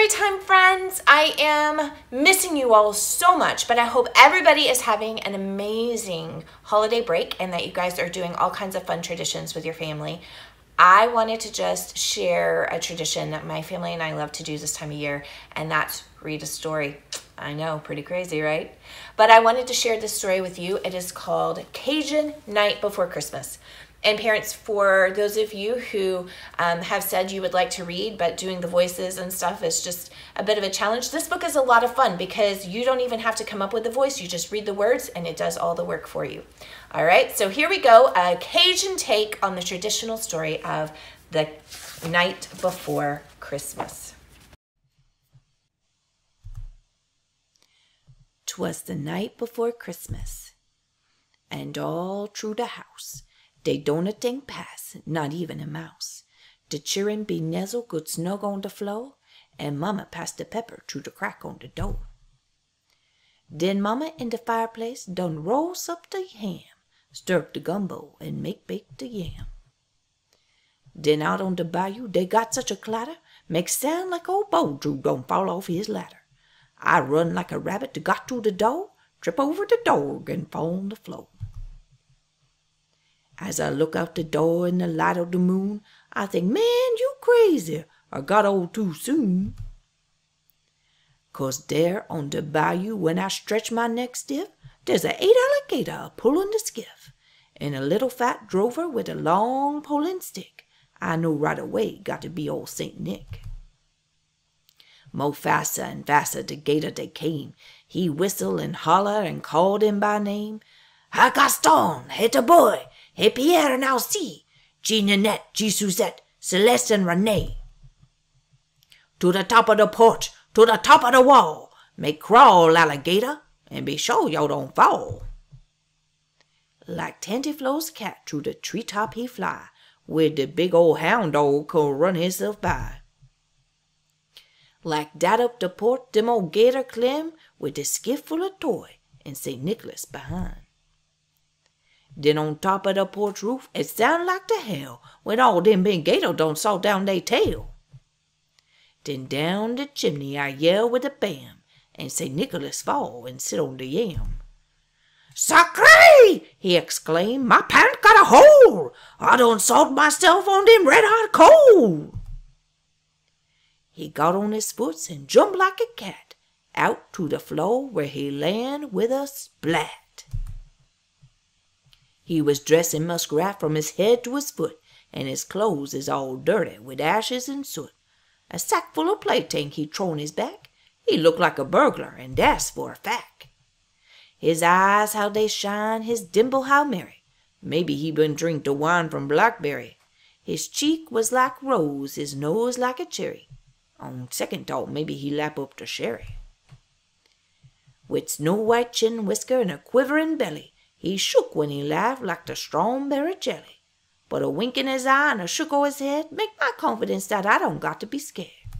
Storytime friends. I am missing you all so much, but I hope everybody is having an amazing holiday break and that you guys are doing all kinds of fun traditions with your family. I wanted to just share a tradition that my family and I love to do this time of year, and that's read a story. I know, pretty crazy, right? But I wanted to share this story with you. It is called Cajun Night Before Christmas. And parents, for those of you who have said you would like to read, but doing the voices and stuff is just a bit of a challenge, this book is a lot of fun because you don't even have to come up with the voice. You just read the words and it does all the work for you. All right, so here we go, a Cajun take on the traditional story of the night before Christmas. 'Twas the night before Christmas, and all through the house they don't a thing pass, not even a mouse. The children be nuzzled good snug on the floor, and Mama passed the pepper through the crack on the door. Then Mama in the fireplace done roast up the ham, stir up the gumbo, and make bake the yam. Then out on the bayou they got such a clatter, make sound like old Bowdrew don't fall off his ladder. I run like a rabbit to got through the door, trip over the dog, and fall on the floor. As I look out the door in the light of the moon, I think, man, you crazy, or got old too soon. 'Cause there on the bayou, when I stretch my neck stiff, there's a 8 alligator a-pullin' the skiff, and a little fat drover with a long pullin' stick. I know right away got to be old Saint Nick. Mo faster and faster the gator they came. He whistled and hollered and called him by name. "Hey Gaston, hey the boy, hey Pierre and Alcie, G Nanette, G Suzette, Celeste and Renee. To the top of the porch, to the top of the wall, make crawl, alligator, and be sure y'all don't fall." Like Tantiflo's cat through the treetop he fly, where the big old hound dog could run himself by. Like dat up the porch dem old gator climb, with the skiff full of toy, and St. Nicholas behind. Then on top of the porch roof, it sound like the hell when all them big gator don't saw down they tail. Then down the chimney I yell with a bam, and St. Nicholas fall and sit on the yam. "Sacré!" he exclaimed, "my pant got a hole! I done salt myself on them red-hot coal!" He got on his foots and jumped like a cat, out to the floor where he land with a splat. He was dressed in muskrat from his head to his foot, and his clothes is all dirty with ashes and soot. A sack full of plaything he throw on his back. He looked like a burglar, and that's for a fact. His eyes how they shine, his dimple how merry. Maybe he been drink the wine from blackberry. His cheek was like rose, his nose like a cherry. On second thought, maybe he lap up the sherry. With snow-white chin whisker and a quivering belly, he shook when he laughed like the strawberry jelly. But a wink in his eye and a shook o' his head make my confidence that I don't got to be scared.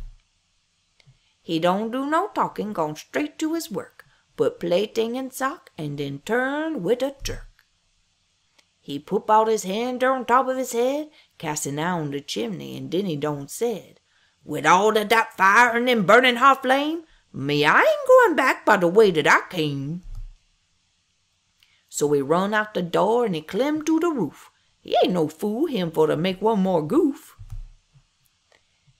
He don't do no talking, gone straight to his work, put plaything in sock, and then turn with a jerk. He put out his hand there on top of his head, casting down the chimney, and then he don't said, "With all of that fire and them burning hot flame, me I ain't going back by the way that I came." So he run out the door and he climb to the roof. He ain't no fool, him, for to make one more goof.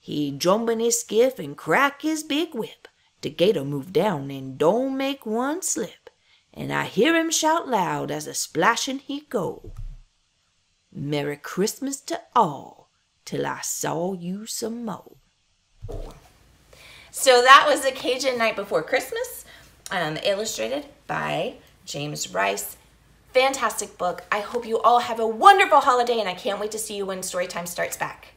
He jump in his skiff and crack his big whip. The gator move down and don't make one slip. And I hear him shout loud as a splashing he go. "Merry Christmas to all, till I saw you some more." So that was the Cajun Night Before Christmas, illustrated by James Rice. Fantastic book. I hope you all have a wonderful holiday, and I can't wait to see you when Storytime starts back.